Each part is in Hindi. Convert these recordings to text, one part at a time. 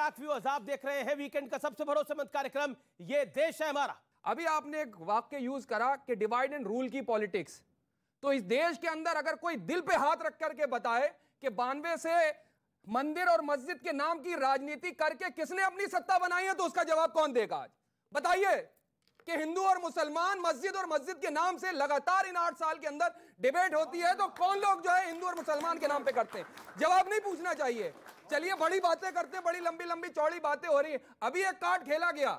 बैक व्यूअर्स, आप देख रहे हैं वीकेंड का सबसे भरोसेमंद कार्यक्रम ये देश है हमारा। अभी आपने एक वाक्य यूज करा कि डिवाइड एंड रूल की पॉलिटिक्स। तो इस देश के अंदर अगर कोई दिल पे हाथ रख करके बताए कि 92 से मंदिर और मस्जिद के नाम की राजनीति करके किसने अपनी सत्ता बनाई है, तो उसका जवाब कौन देगा? आज बताइए कि हिंदू और मुसलमान, मस्जिद और मस्जिद के नाम से लगातार इन 8 साल के अंदर डिबेट होती है, तो कौन लोग जो है हिंदू और मुसलमान के नाम पे करते हैं? जवाब नहीं पूछना चाहिए। चलिए बड़ी बातें करते हैं, बड़ी लंबी लंबी चौड़ी बातें हो रही है। अभी एक कार्ड खेला गया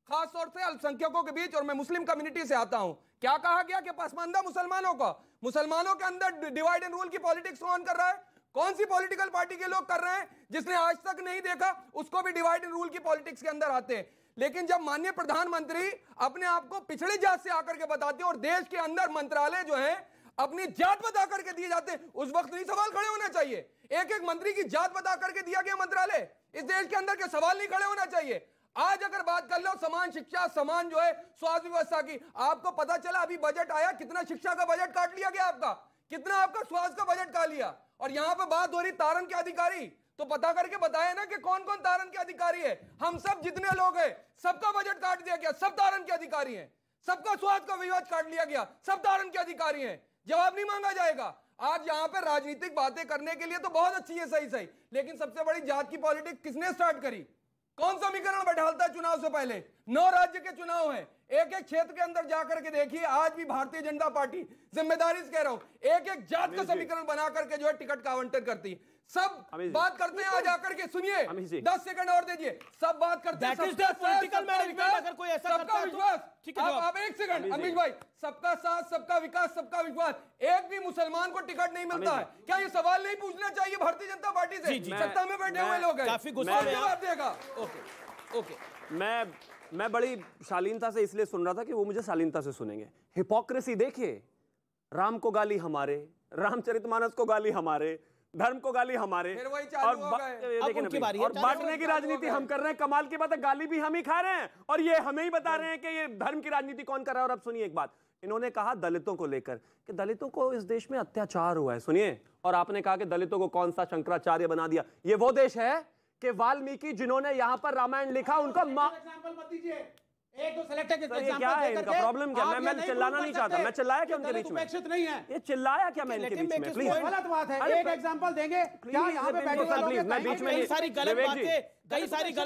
खास तौर से अल्पसंख्यकों के बीच, और मैं मुस्लिम कम्युनिटी से आता हूं। क्या कहा गया कि पसमानदा मुसलमानों के अंदर डिवाइड एंड रूल की पॉलिटिक्स कौन कर रहा है? कौन सी पॉलिटिकल पार्टी के लोग कर रहे हैं? जिसने आज तक नहीं देखा उसको भी डिवाइड एंड रूल की पॉलिटिक्स के अंदर आते हैं। लेकिन जब माननीय प्रधानमंत्री अपने आप को पिछड़ी जात से आकर के बताते हैं और देश के अंदर मंत्रालय जो है अपनी जात बता करके दिए जाते हैं, उस वक्त नहीं सवाल खड़े होना चाहिए? एक एक मंत्री की जात बता करके दिया गया मंत्रालय, इस देश के अंदर के सवाल नहीं खड़े होना चाहिए? आज अगर बात कर लो समान शिक्षा, समान जो है स्वास्थ्य व्यवस्था की, आपको पता चला अभी बजट आया, कितना शिक्षा का बजट काट लिया गया आपका, कितना आपका स्वास्थ्य का बजट काट लिया। और यहां पे बात हो रही तारण के अधिकारी, तो पता करके बताया ना कि कौन कौन तारण के अधिकारी है। हम सब जितने लोग हैं सबका बजट काट दिया गया, सब तारण के अधिकारी हैं। सबका स्वास्थ्य का विवाद काट लिया गया, सब तारण के अधिकारी हैं। जवाब नहीं मांगा जाएगा। आज यहां पर राजनीतिक बातें करने के लिए तो बहुत अच्छी है, सही, लेकिन सबसे बड़ी जात की पॉलिटिक्स किसने स्टार्ट करी? कौन समीकरण बैठालता है चुनाव से पहले? 9 राज्य के चुनाव हैं, एक एक क्षेत्र के अंदर जाकर के देखिए। आज भी भारतीय जनता पार्टी जिम्मेदारी से कह रहा हूं, एक एक जात का समीकरण बना करके जो है टिकट का आवंटन करती। सब बात करते हैं, आज आकर के सुनिए, 10 सेकंड और दीजिए। सब बात करते हैं, सबका विश्वास। आप एक सेकंड अमीश भाई, सबका साथ, सबका विकास, सबका विश्वास। एक भी मुसलमान को टिकट नहीं मिलता है, क्या ये सवाल नहीं पूछना चाहिए भारतीय जनता पार्टी से? सत्ता में बैठे हुए लोग हैं, काफी गुस्सा में जवाब देगा। ओके, मैं बड़ी शालीनता से इसलिए सुन रहा था कि वो मुझे शालीनता से सुनेंगे। हिपोक्रेसी देखिए, राम को गाली हमारे, रामचरितमानस को गाली हमारे, धर्म को गाली हमारे, और बांटने की राजनीति हम कर रहे हैं। कमाल की बात है, गाली भी हम ही खा रहे हैं और ये हमें ही बता रहे हैं कि ये धर्म की राजनीति कौन कर रहा है। और अब सुनिए एक बात, इन्होंने कहा दलितों को लेकर कि दलितों को इस देश में अत्याचार हुआ है। सुनिए, और आपने कहा कि दलितों को कौन सा शंकराचार्य बना दिया। ये वो देश है कि वाल्मीकि जिन्होंने यहां पर रामायण लिखा, उनको एक दो सेलेक्टेड एग्जांपल क्या है इनका प्रॉब्लम? क्या मैं चिल्लाना नहीं चाहता, मैं चिल्लाया क्या उनके बीच में? नहीं है ये चिल्लाया क्या मैं इनके बीच में? प्लीज, गलत बात है। एक एग्जांपल देंगे क्या? यहाँ पे बैठे हुए लोग मैं बीच में कई सारी गलत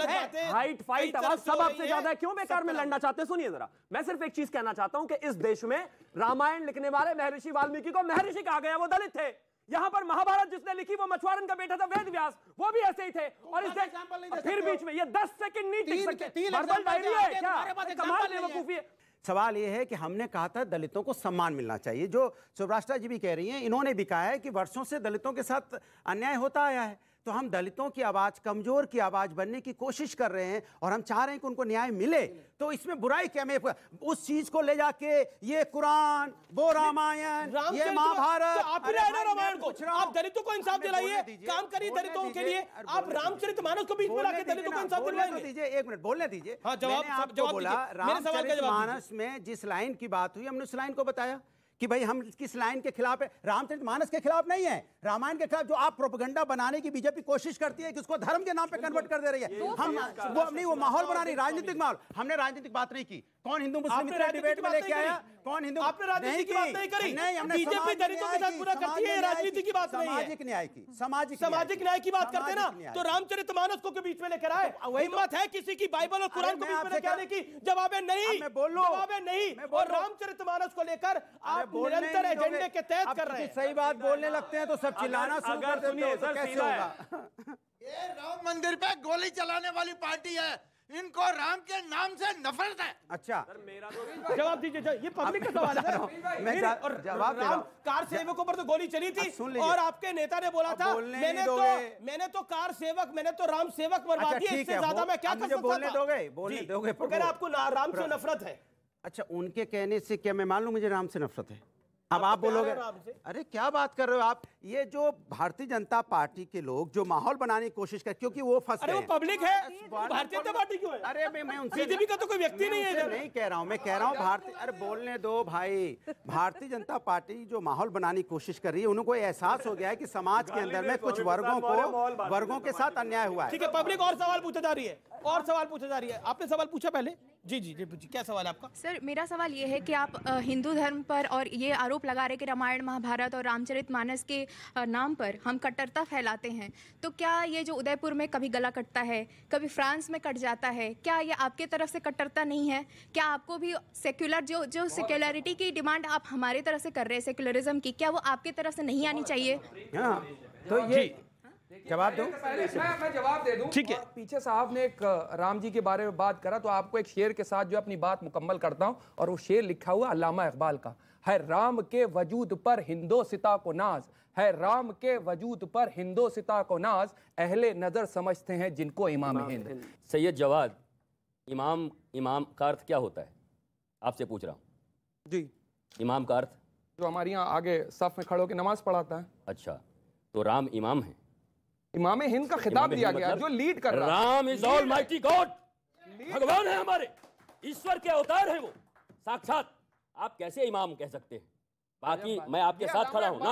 बातें, हाइट फाइट आवाज सब आपसे ज्यादा है, क्यों बेकार में लड़ना चाहते हैं? सुनिए जरा, मैं सिर्फ एक चीज कहना चाहता हूं कि इस देश में रामायण लिखने वाले महर्षि वाल्मीकि को महर्षि कहा गया, वो दलित थे। यहां पर महाभारत जिसने लिखी वो मछुआरन का बेटा था वेद व्यास, वो भी ऐसे ही थे। और इस फिर बीच में ये 10 सेकंड नहीं टिक सकते। वर्बल डायरी है क्या? कमाल बेवकूफी है। सवाल यह है कि हमने कहा था दलितों को सम्मान मिलना चाहिए, जो सुब्राष्टा जी भी कह रही हैं, इन्होंने भी कहा है कि वर्षों से दलितों के साथ अन्याय होता आया है। तो हम दलितों की आवाज, कमजोर की आवाज बनने की कोशिश कर रहे हैं और हम चाह रहे हैं कि उनको न्याय मिले। तो इसमें बुराई क्या? मैं उस चीज को ले जाके ये कुरान, वो रामायण, ये महाभारत, आप रामायण को, आप दलितों को इंसाफ दिलाइए, काम करिए दलितों के लिए। आप रामचरितमानस को बीच में लाके दलितों को इंसाफ दिलाएंगे? दीजिए, एक मिनट बोलने दीजिए। मैंने आपको बोला रामचरितमानस में जिस लाइन की बात हुई, हमने उस लाइन को बताया कि भाई हम किस लाइन के खिलाफ है। रामचरितमानस के खिलाफ नहीं है, रामायण के खिलाफ जो आप प्रोपेगेंडा बनाने की बीजेपी कोशिश करती है कि उसको धर्म के नाम पे कन्वर्ट कर दे रही है। हम वो नहीं, वो माहौल बना रही, राजनीतिक माहौल। हमने राजनीतिक बात नहीं की। कौन हिंदू मुस्लिम इतना डिबेट में लेके आया? कौन हिंदू? आपने राजनीति की बात नहीं करी। नहीं, हमने बीजेपी दलितों के साथ पूरा करती है, राजनीति की बात नहीं है। सामाजिक न्याय की, सामाजिक न्याय की बात करते ना, तो रामचरितमानस को बीच में लेकर आए। हिम्मत है किसी की बाइबल और कुरान को बीच में लेकर आने की? जवाब नहीं, जवाब नहीं। और रामचरितमानस को लेकर आप निरंतर एजेंडे के तहत कर रहे हैं। सही बात बोलने लगते हैं तो सब चिल्लाना शुरू कर देते हैं, तो कैसे होगा? ये राम मंदिर पे गोली चलाने वाली पार्टी है, इनको राम के नाम से नफरत है। अच्छा, जवाब दीजिए। ये पब्लिक का सवाल है। मैं जवाब राम कार सेवकों पर तो गोली चली थी और आपके नेता ने बोला था मैंने तो कार सेवक, मैंने तो राम सेवक मरवा दिए, इससे ज्यादा मैं क्या कर सकता था? बोलने दोगे? अगर आपको राम से नफरत है, अच्छा, उनके कहने से क्या मैं मान लूं मुझे राम से नफरत है? अब आप बोलोगे अरे क्या बात कर रहे हो आप, ये जो भारतीय जनता पार्टी के लोग जो माहौल बनाने की कोशिश कर, क्योंकि वो फंस अरे वो पब्लिक है, भारतीय जनता पार्टी क्यों है? अरे मैं उनसे बीजेपी का तो कोई व्यक्ति नहीं है, नहीं कह रहा हूं, मैं कह रहा हूं भारतीय, अरे बोलने दो भाई, भारतीय जनता पार्टी जो माहौल बनाने की कोशिश कर रही है, उनको एहसास हो गया है कि समाज के अंदर में कुछ वर्गों के साथ अन्याय हुआ है। ठीक है, पब्लिक और सवाल पूछे जा रही है, और सवाल पूछे जा रही है। आपने सवाल पूछा पहले? जी जी जी पूछिए, क्या सवाल है आपका? सर मेरा सवाल ये है कि आप हिंदू धर्म पर और ये आरोप लगा रहे कि रामायण महाभारत और रामचरितमानस के नाम पर हम कट्टरता फैलाते हैं, तो क्या ये जो उदयपुर में कभी गला कटता है, कभी फ्रांस में कट जाता है, क्या ये आपके तरफ से कट्टरता नहीं है? क्या आपको भी सेक्युलर जो सेक्युलरिटी की डिमांड आप हमारी तरफ से कर रहे हैं, सेक्युलरिज्म की, क्या वो आपकी तरफ से नहीं आनी चाहिए? हाँ, तो ये जवाब दो। मैं जवाब दे दूं। ठीक है। पीछे साहब ने एक राम जी के बारे में बात करा, तो आपको एक शेर के साथ जो अपनी बात मुकम्मल करता हूं, और वो शेर लिखा हुआ अल्लामा इकबाल का है, राम के वजूद पर हिंदोसिता को नाज है, राम के वजूद पर हिंदोसिता को नाज, अहले नजर समझते हैं जिनको इमाम हिंद। सैयद जवाद, इमाम का अर्थ क्या होता है? आपसे पूछ रहा हूँ जी। इमाम का अर्थ? जो हमारे यहाँ आगे सफ में खड़े होकर नमाज पढ़ाता है। अच्छा, तो राम इमाम है, इमाम हिंद का खिताब दिया गया, जो लीड कर रहा है। राम इज ऑलमाइटी गॉड, भगवान है हमारे, ईश्वर के अवतार है वो साक्षात। आप कैसे इमाम कह सकते हैं? बाकी मैं आपके साथ खड़ा हूं ना,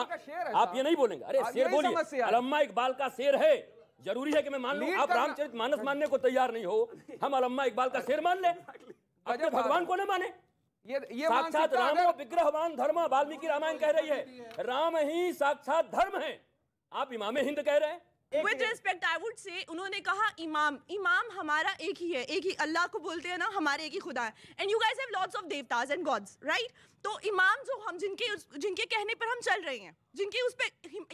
आप ये नहीं बोलेंगे। अरे शेर बोलिए, अल्लामा इकबाल का शेर है, जरूरी है कि मैं मान लूं? आप रामचरितमानस मानने को तैयार नहीं हो, हम अल्लामा इकबाल का शेर मान ले, अपने भगवान को न माने? ये साक्षात रामो विग्रहवान धर्म, वाल्मीकि रामायण कह रही है, राम ही साक्षात धर्म है, आप इमाम हिंद कह रहे हैं। With respect, I would say, उन्होंने कहा इमाम हमारा एक ही है, एक ही अल्लाह को बोलते हैं ना, हमारे एक ही खुदा है। And you guys have lots of devtas and gods, right? तो इमाम जो हम जिनके कहने पर हम चल रहे हैं, जिनके उस पे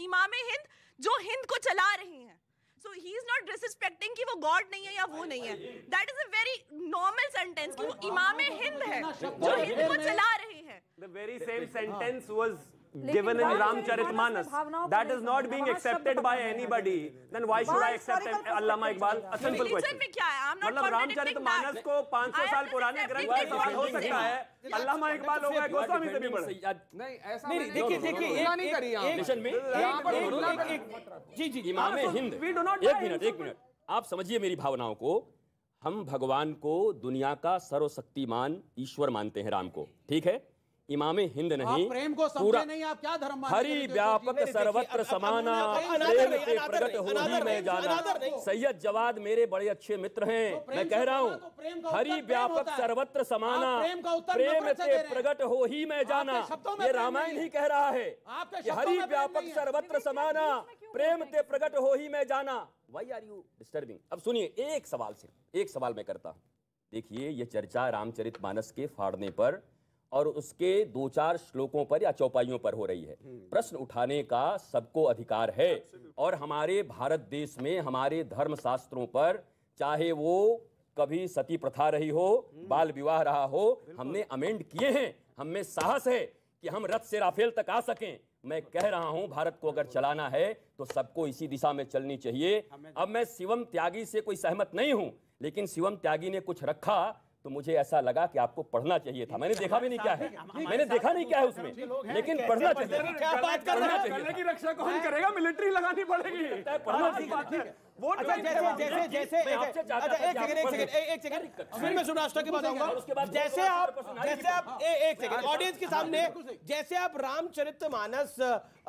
इमाम हिंद जो हिंद को चला रहे हैं, so he is not disrespecting कि वो गॉड नहीं है या वो नहीं है। That is a very normal sentence कि वो इमाम हिंद है जो हिंद को चला रहे हैं। The very same sentence was given in Ramcharitmanas. That is not being accepted by anybody. Then why should I accept Allama Iqbal? A simple question. मतलब रामचरितमानस को 500 साल पुराने ग्रंथ का सवाल हो सकता है, अल्लामा इकबाल हो गए गोस्वामी से भी बड़े। नहीं ऐसा नहीं, देखिए नहीं करी जी जी इमाम हिंद। एक मिनट आप समझिए मेरी भावनाओं को। हम भगवान को दुनिया का सर्वशक्तिमान ईश्वर मानते हैं, राम को, ठीक है? इमाम हिंद नहीं, प्रेम को समझे नहीं, आप क्या धर्म मानते हरि व्यापक सर्वत्र समाना, प्रेम के प्रगट हो ही मैं जाना। सैयद जवाद मेरे बड़े अच्छे मित्र हैं, मैं कह रहा हूँ हरि व्यापक सर्वत्र समाना, प्रेम के प्रगट हो ही मैं जाना। ये रामायण ही कह रहा है कि हरि व्यापक सर्वत्र समाना, प्रेम के प्रगट हो ही मैं जाना। Why are you disturbing? अब सुनिए, एक सवाल मैं करता हूँ। देखिए, ये चर्चा रामचरितमानस के फाड़ने पर और उसके 2-4 श्लोकों पर या चौपाइयों पर हो रही है। प्रश्न उठाने का सबको अधिकार है, और हमारे भारत देश में हमारे धर्म शास्त्रों पर, चाहे वो कभी सती प्रथा रही हो, बाल विवाह रहा हो, हमने अमेंड किए हैं। हम में साहस है कि हम रथ से राफेल तक आ सकें। मैं कह रहा हूं, भारत को अगर चलाना है तो सबको इसी दिशा में चलनी चाहिए। अब मैं शिवम त्यागी से कोई सहमत नहीं हूं, लेकिन शिवम त्यागी ने कुछ रखा तो मुझे ऐसा लगा कि आपको पढ़ना चाहिए था। मैंने देखा भी नहीं क्या है, मैंने देखा नहीं क्या है उसमें, लेकिन पढ़ना चाहिए। क्या बात कर रहे हैं? करने की रक्षा कौन करेगा? मिलिट्री लगानी पड़ेगी। पढ़ना चाहिए। वोट जैसे एक सेकंड फिर मैं सुराष्ट्र की बात आऊंगा। जैसे आप एक सेकंड ऑडियंस के सामने, जैसे आप रामचरितमानस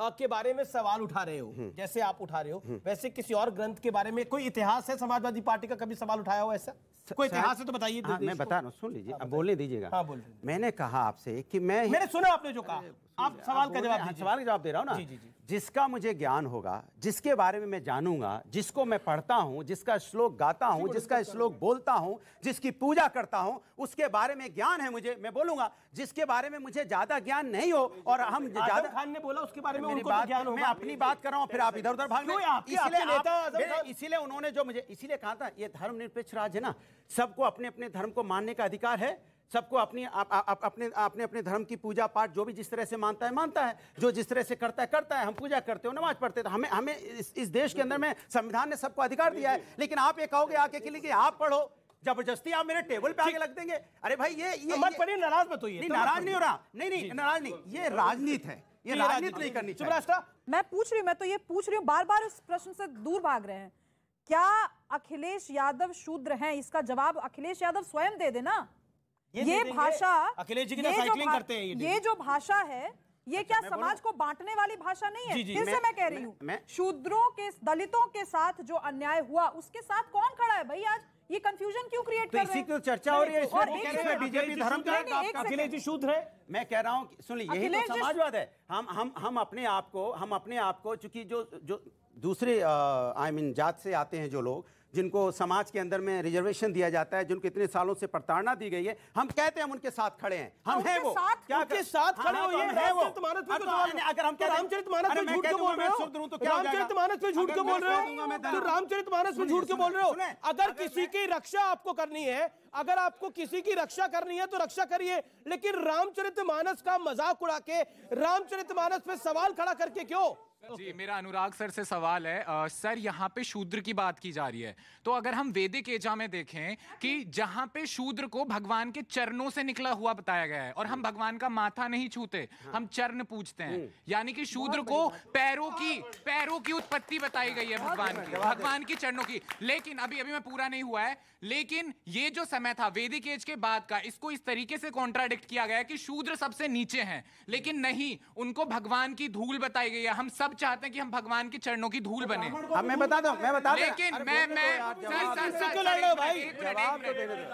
के बारे में सवाल उठा रहे हो, जैसे आप उठा रहे हो, वैसे किसी और ग्रंथ के बारे में कोई इतिहास है समाजवादी पार्टी का कभी सवाल उठाया हो? ऐसा कोई इतिहास है तो बताइए। हाँ, मैं बता रहा हूँ, सुन लीजिए, अब बोलने दीजिएगा। हाँ, बोलिए। मैंने कहा आपसे कि मैंने सुना आपने जो कहा, आप सवाल का जवाब दीजिए। सवाल का जवाब दे रहा हूँ ना। जी। जिसका मुझे ज्ञान होगा, जिसके बारे में मैं जानूंगा, जिसको मैं पढ़ता हूं, जिसका श्लोक गाता हूं, जिसका श्लोक बोलता हूं, जिसकी पूजा करता हूं, उसके बारे में ज्ञान है मुझे, मैं बोलूंगा। जिसके बारे में मुझे ज्यादा ज्ञान नहीं हो, और हम ज्यादा खान ने बोला उसके बारे में मेरी उनको बात, ज्ञान होगा। मैं अपनी बात कर रहा हूं, फिर आप इधर उधर भाग इसीलिए उन्होंने जो मुझे इसीलिए कहा था, ये धर्मनिरपेक्ष राज्य है ना, सबको अपने अपने धर्म को मानने का अधिकार है, सबको अपने अपने धर्म की पूजा पाठ जो भी जिस तरह से मानता है, जो जिस तरह से करता है। हम पूजा करते हो, नमाज पढ़ते, तो हमें इस देश के अंदर में संविधान ने सबको अधिकार दिया है। लेकिन आप ये कहोगे आके कि आप पढ़ो, जबरदस्ती आप मेरे टेबल पे आके लग देंगे? अरे भाई ये मत पढ़िए, नाराज मत होइए। नहीं, नाराज नहीं हो रहा, नहीं नाराज नहीं, ये राजनीति है, ये राजनीति नहीं करनी चाहिए। मैं पूछ रही हूँ, मैं तो ये पूछ रही हूँ, बार बार इस प्रश्न से दूर भाग रहे हैं। क्या अखिलेश यादव शूद्र हैं? इसका जवाब अखिलेश यादव स्वयं दे देना। ये भाषा, अखिलेश जी की साइकिलिंग करते हैं, ये जो भाषा है, ये क्या समाज को बांटने वाली भाषा नहीं है? फिर से मैं कह रही हूँ, शूद्रों के, दलितों के साथ जो अन्याय हुआ उसके साथ कौन खड़ा है भाई? आज ये कंफ्यूजन क्यों क्रिएट कर रहे हैं? इसी की चर्चा हो रही है, इसमें बीजेपी धर्म का अखिलेश जी शूद्र है। मैं कह रहा हूँ, सुन लीजिए, यही तो समाजवाद है। हम अपने आप को चूंकि जो दूसरे जात से आते हैं, जो लोग जिनको समाज के अंदर में रिजर्वेशन दिया जाता है, जिनको इतने सालों से प्रताड़ना दी गई है, हम कहते हैं हम उनके साथ खड़े हैं, हम हैं वो। क्या के साथ खड़े हो? ये रामचरितमानस पे अगर हम रामचरितमानस पे झूठ क्यों बोल रहे हो? रामचरितमानस पे झूठ क्यों बोल रहे हो? तो रामचरितमानस पे झूठ क्यों बोल रहे हो? अगर किसी की रक्षा आपको करनी है, अगर आपको किसी की रक्षा करनी है तो रक्षा करिए, लेकिन रामचरितमानस का मजाक उड़ा के रामचरितमानस पे सवाल खड़ा करके क्यों? जी, मेरा अनुराग सर से सवाल है। सर, यहाँ पे शूद्र की बात की जा रही है, तो अगर हम वैदिक एजा में देखें कि जहाँ पे शूद्र को भगवान के चरणों से निकला हुआ बताया गया है, और हम भगवान का माथा नहीं छूते, हम चरण पूजते हैं, यानी कि शूद्र को पैरों की उत्पत्ति बताई गई है भगवान की चरणों की। लेकिन अभी मैं पूरा नहीं हुआ है, लेकिन ये जो समय था वैदिक एज के बाद का, इसको इस तरीके से कॉन्ट्राडिक्ट किया गया है कि शूद्र सबसे नीचे हैं, लेकिन नहीं, उनको भगवान की धूल बताई गई है। हम सब चाहते हैं कि हम भगवान के चरणों की धूल बने। अब मैं बता दूं, लेकिन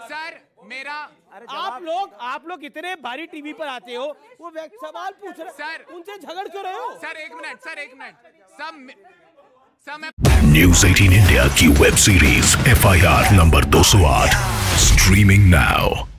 सर मेरा, आप लोग इतने बारी टीवी पर आते हो, वो सवाल पूछ रहे सर, उनसे झगड़ क्यों रहे हो? सर एक मिनट न्यूज़ 18 इंडिया की web series FIR number 208 streaming now.